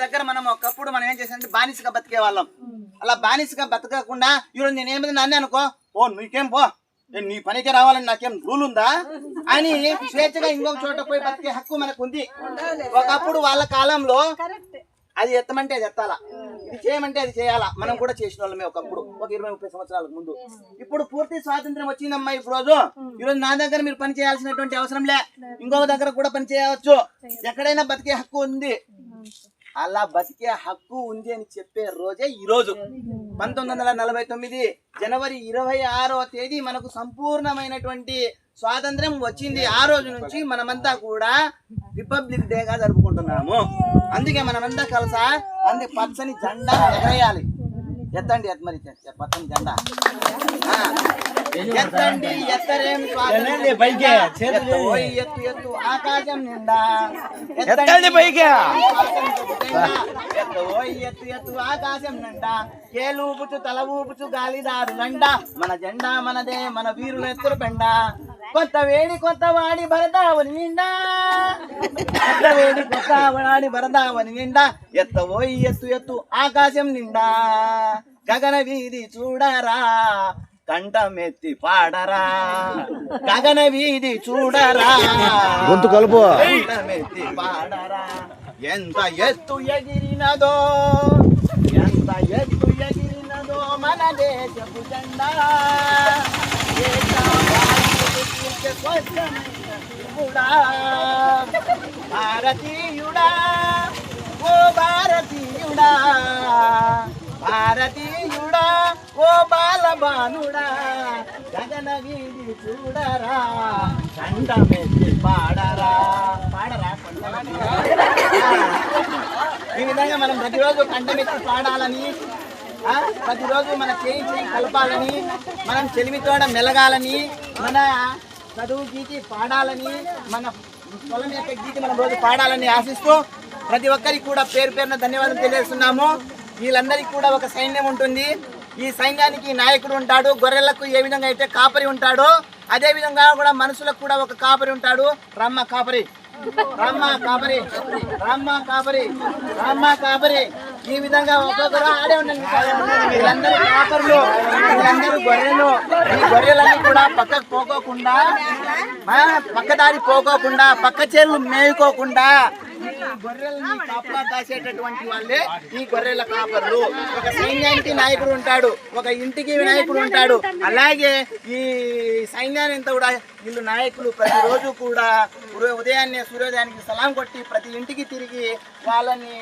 దగ్గర మనం ఒకప్పుడు మనం ఏం చేసామంటే బానిసగా బతికే వాళ్ళం. అలా బానిసగా బతకకుండా ఈరోజు నేనేమిది నన్ను అనుకో, ఓ నీకేం పో, నీ పనికి రావాలని నాకేం రూల్ ఉందా అని స్వేచ్ఛగా ఇంకొక చోట పోయి బతికే హక్కు మనకు ఉంది. ఒకప్పుడు వాళ్ళ కాలంలో అది ఎత్తమంటే అది ఎత్తాలా, ఇది చేయమంటే అది చేయాలా. మనం కూడా చేసిన వాళ్ళమే ఒకప్పుడు, ఒక 20-30 సంవత్సరాల ముందు. ఇప్పుడు పూర్తి స్వాతంత్రం వచ్చిందమ్మా. ఈరోజు నా దగ్గర మీరు పని చేయాల్సినటువంటి అవసరం లే, ఇంకొక దగ్గర కూడా పని చేయవచ్చు. ఎక్కడైనా బతికే హక్కు ఉంది. అలా బతికే హక్కు ఉంది అని చెప్పే రోజే ఈ రోజు 1949 జనవరి 26వ తేదీ మనకు సంపూర్ణమైనటువంటి స్వాతంత్రం వచ్చింది. ఆ రోజు నుంచి మనమంతా కూడా రిపబ్లిక్ డేగా జరుపుకుంటున్నాము. అందుకే మనమంతా కలిసా పచ్చని జెండా ఎగరేయాలి. ఎత్తండి మరి పచ్చని జెండా ఎత్తండి, ఎత్తరేం ఎత్తు ఎత్తు ఆకాశం నిండా ఎత్తండి పైకి ఎత్తు ఎత్తు ఆకాశం నిండా కేలు ఊపుచు తల ఊపుచు గాలిదారులండా మన జెండా మనదే, మన వీరులు ఎత్తురు పెండ. కొత్త వేడి కొత్త వాడి భరతావని నిండా, కొత్త వేడి కొత్త వాడి భరతావని నిండా ఎత్తు ఎత్తు ఆకాశం నిండా గగన వీధి చూడరా కంఠమెత్తి పాడరా, గగన వీధి చూడరా గొంతు కలుపు, కంఠమెత్తి పాడరా. ఎంత ఎత్తు ఎగిరినదో, ఎంత ఎత్తు ఎగిరినదో మన దేశపు జెండా. భారతీయుడా ఓ భారతీయుడా, భారతీయుడా ఓ బాలబానుడా గగన వీధి చూడరా కంఠమెత్తి పాడరా. పాడరా ఈ విధంగా మనం ప్రతిరోజు కంఠమెత్తి పాడాలని, ప్రతిరోజు మన చేయి కలపాలని, మనం చెలిమితోడ మెలగాలని, మన చదువు గీతి పాడాలని, మన పొలం యొక్క గీతి మనం రోజు పాడాలని ఆశిస్తూ ప్రతి ఒక్కరికి కూడా పేరు పేరున ధన్యవాదాలు తెలియజేస్తున్నాము. వీళ్ళందరికీ కూడా ఒక సైన్యం ఉంటుంది. ఈ సైన్యానికి నాయకుడు ఉంటాడు. గొర్రెలకు ఏ విధంగా అయితే కాపరి ఉంటాడో అదే విధంగా కూడా మనుషులకు కూడా ఒక కాపరి ఉంటాడు. రమ్మ కాపరి, రమ్మ కాపరి, రమ్మ కాపరి, రమ్మ కాపరి. ఈ విధంగా ఒక్కొక్కరు ఆడే ఉండండి. వీళ్ళందరూ కాపరులు, వీళ్ళందరూ గొర్రెలు. ఈ గొర్రెలన్నీ కూడా పక్కకు పోకోకుండా, పక్కదారి పోకోకుండా, పక్క చేలు మేయుకోకుండా గొర్రెల్ని కాపలా కాసేటటువంటి వాళ్ళే ఈ గొర్రెల కాపరులు. ఒక సైన్యానికి నాయకుడు ఉంటాడు, ఒక ఇంటికి నాయకుడు ఉంటాడు. అలాగే ఈ సైన్యాన్ని అంతా కూడా వీళ్ళు నాయకులు ప్రతిరోజు కూడా ఉదయాన్నే సూర్యోదయానికి సలాం కొట్టి ప్రతి ఇంటికి తిరిగి వాళ్ళని